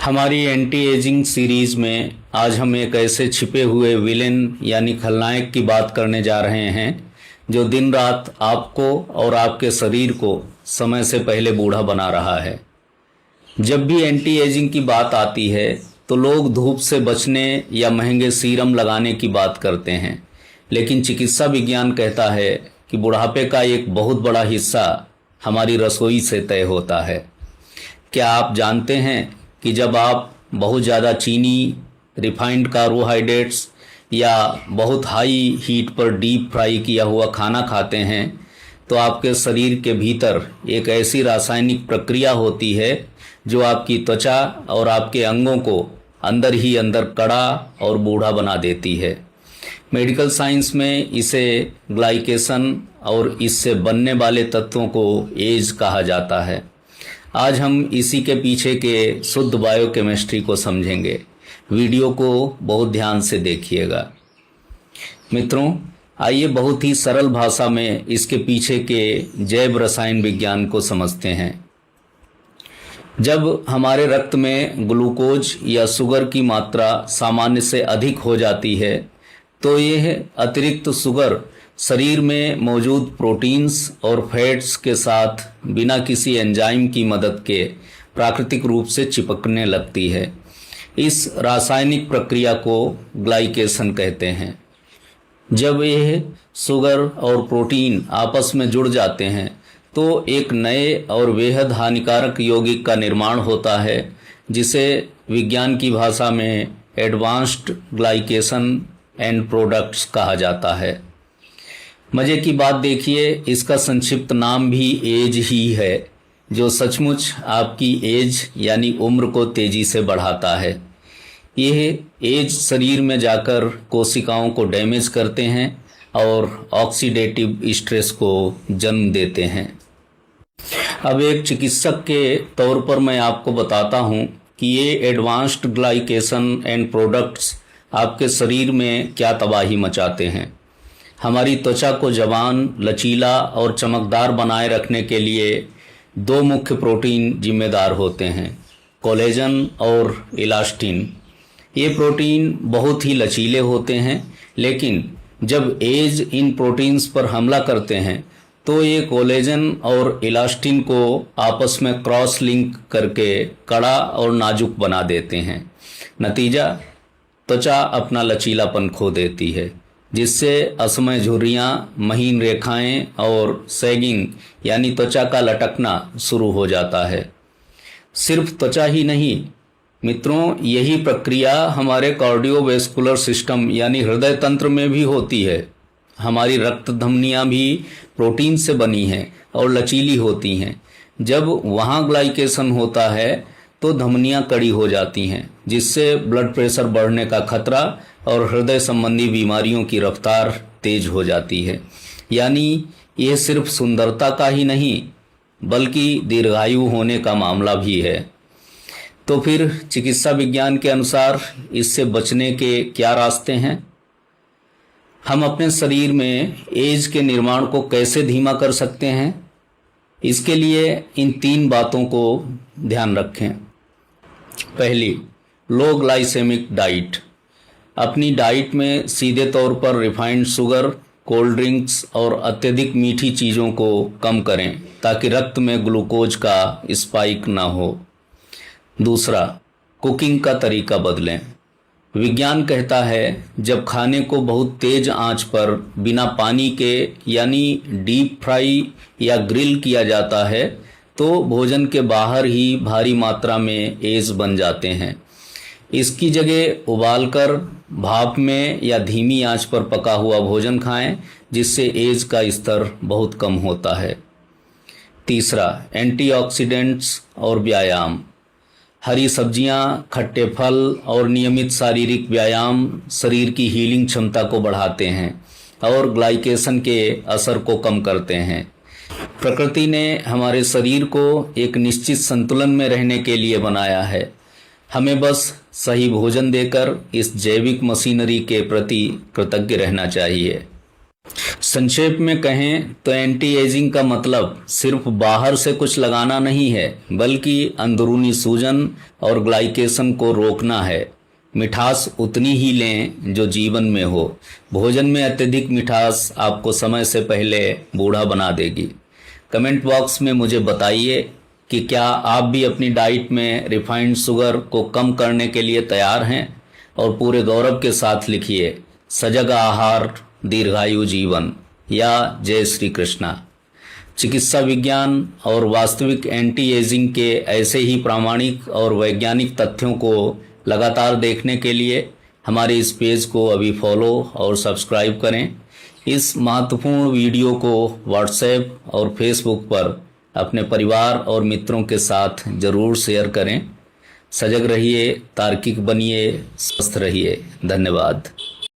हमारी anti ageing series में आज हम एक ऐसे छिपे हुए विलेन यानी खलनायक की बात करने जा रहे हैं जो दिन रात आपको और आपके शरीर को समय से पहले बूढ़ा बना रहा है। जब भी एंटी एजिंग की बात आती है तो लोग धूप से बचने या महंगे सीरम लगाने की बात करते हैं, लेकिन चिकित्सा विज्ञान कहता है कि बुढ़ापे का एक बहुत बड़ा हिस्सा हमारी रसोई से तय होता है। क्या आप जानते हैं कि जब आप बहुत ज़्यादा चीनी, रिफाइंड कार्बोहाइड्रेट्स या बहुत हाई हीट पर डीप फ्राई किया हुआ खाना खाते हैं तो आपके शरीर के भीतर एक ऐसी रासायनिक प्रक्रिया होती है जो आपकी त्वचा और आपके अंगों को अंदर ही अंदर कड़ा और बूढ़ा बना देती है। मेडिकल साइंस में इसे ग्लाइकेशन और इससे बनने वाले तत्वों को एज कहा जाता है। आज हम इसी के पीछे के शुद्ध बायोकेमिस्ट्री को समझेंगे। वीडियो को बहुत ध्यान से देखिएगा। मित्रों, आइए बहुत ही सरल भाषा में इसके पीछे के जैव रसायन विज्ञान को समझते हैं। जब हमारे रक्त में ग्लूकोज या शुगर की मात्रा सामान्य से अधिक हो जाती है तो यह अतिरिक्त शुगर शरीर में मौजूद प्रोटीन्स और फैट्स के साथ बिना किसी एंजाइम की मदद के प्राकृतिक रूप से चिपकने लगती है। इस रासायनिक प्रक्रिया को ग्लाइकेशन कहते हैं। जब यह शुगर और प्रोटीन आपस में जुड़ जाते हैं तो एक नए और बेहद हानिकारक यौगिक का निर्माण होता है, जिसे विज्ञान की भाषा में एडवांस्ड ग्लाइकेशन एंड प्रोडक्ट्स कहा जाता है। मजे की बात देखिए, इसका संक्षिप्त नाम भी एज ही है, जो सचमुच आपकी एज यानी उम्र को तेजी से बढ़ाता है। यह एज शरीर में जाकर कोशिकाओं को डैमेज करते हैं और ऑक्सीडेटिव स्ट्रेस को जन्म देते हैं। अब एक चिकित्सक के तौर पर मैं आपको बताता हूं कि ये एडवांस्ड ग्लाइकेशन एंड प्रोडक्ट्स आपके शरीर में क्या तबाही मचाते हैं। हमारी त्वचा को जवान, लचीला और चमकदार बनाए रखने के लिए दो मुख्य प्रोटीन जिम्मेदार होते हैं, कोलेजन और इलास्टिन। ये प्रोटीन बहुत ही लचीले होते हैं, लेकिन जब एज इन प्रोटीन्स पर हमला करते हैं तो ये कोलेजन और इलास्टिन को आपस में क्रॉस लिंक करके कड़ा और नाजुक बना देते हैं। नतीजा, त्वचा अपना लचीलापन खो देती है, जिससे असमय झुर्रियाँ, महीन रेखाएं और सैगिंग यानी त्वचा का लटकना शुरू हो जाता है। सिर्फ त्वचा ही नहीं मित्रों, यही प्रक्रिया हमारे कार्डियोवैस्कुलर सिस्टम यानी हृदय तंत्र में भी होती है। हमारी रक्त धमनियाँ भी प्रोटीन से बनी हैं और लचीली होती हैं। जब वहाँ ग्लाइकेशन होता है तो धमनियाँ कड़ी हो जाती हैं, जिससे ब्लड प्रेशर बढ़ने का खतरा और हृदय संबंधी बीमारियों की रफ्तार तेज हो जाती है। यानी यह सिर्फ सुंदरता का ही नहीं बल्कि दीर्घायु होने का मामला भी है। तो फिर चिकित्सा विज्ञान के अनुसार इससे बचने के क्या रास्ते हैं? हम अपने शरीर में एज के निर्माण को कैसे धीमा कर सकते हैं? इसके लिए इन तीन बातों को ध्यान रखें। पहली, लो ग्लाइसेमिक डाइट। अपनी डाइट में सीधे तौर पर रिफाइंड शुगर, कोल्ड ड्रिंक्स और अत्यधिक मीठी चीज़ों को कम करें ताकि रक्त में ग्लूकोज का स्पाइक ना हो। दूसरा, कुकिंग का तरीका बदलें। विज्ञान कहता है जब खाने को बहुत तेज आंच पर बिना पानी के यानी डीप फ्राई या ग्रिल किया जाता है तो भोजन के बाहर ही भारी मात्रा में एज बन जाते हैं। इसकी जगह उबालकर, भाप में या धीमी आंच पर पका हुआ भोजन खाएं, जिससे एज का स्तर बहुत कम होता है। तीसरा, एंटीऑक्सीडेंट्स और व्यायाम। हरी सब्जियां, खट्टे फल और नियमित शारीरिक व्यायाम शरीर की हीलिंग क्षमता को बढ़ाते हैं और ग्लाइकेशन के असर को कम करते हैं। प्रकृति ने हमारे शरीर को एक निश्चित संतुलन में रहने के लिए बनाया है। हमें बस सही भोजन देकर इस जैविक मशीनरी के प्रति कृतज्ञ रहना चाहिए। संक्षेप में कहें तो एंटी एजिंग का मतलब सिर्फ बाहर से कुछ लगाना नहीं है, बल्कि अंदरूनी सूजन और ग्लाइकेशन को रोकना है। मिठास उतनी ही लें जो जीवन में हो। भोजन में अत्यधिक मिठास आपको समय से पहले बूढ़ा बना देगी। कमेंट बॉक्स में मुझे बताइए कि क्या आप भी अपनी डाइट में रिफाइंड शुगर को कम करने के लिए तैयार हैं, और पूरे गौरव के साथ लिखिए सजग आहार दीर्घायु जीवन या जय श्री कृष्णा। चिकित्सा विज्ञान और वास्तविक एंटी एजिंग के ऐसे ही प्रामाणिक और वैज्ञानिक तथ्यों को लगातार देखने के लिए हमारे इस पेज को अभी फॉलो और सब्सक्राइब करें। इस महत्वपूर्ण वीडियो को व्हाट्सएप और फेसबुक पर अपने परिवार और मित्रों के साथ जरूर शेयर करें। सजग रहिए, तार्किक बनिए, स्वस्थ रहिए। धन्यवाद।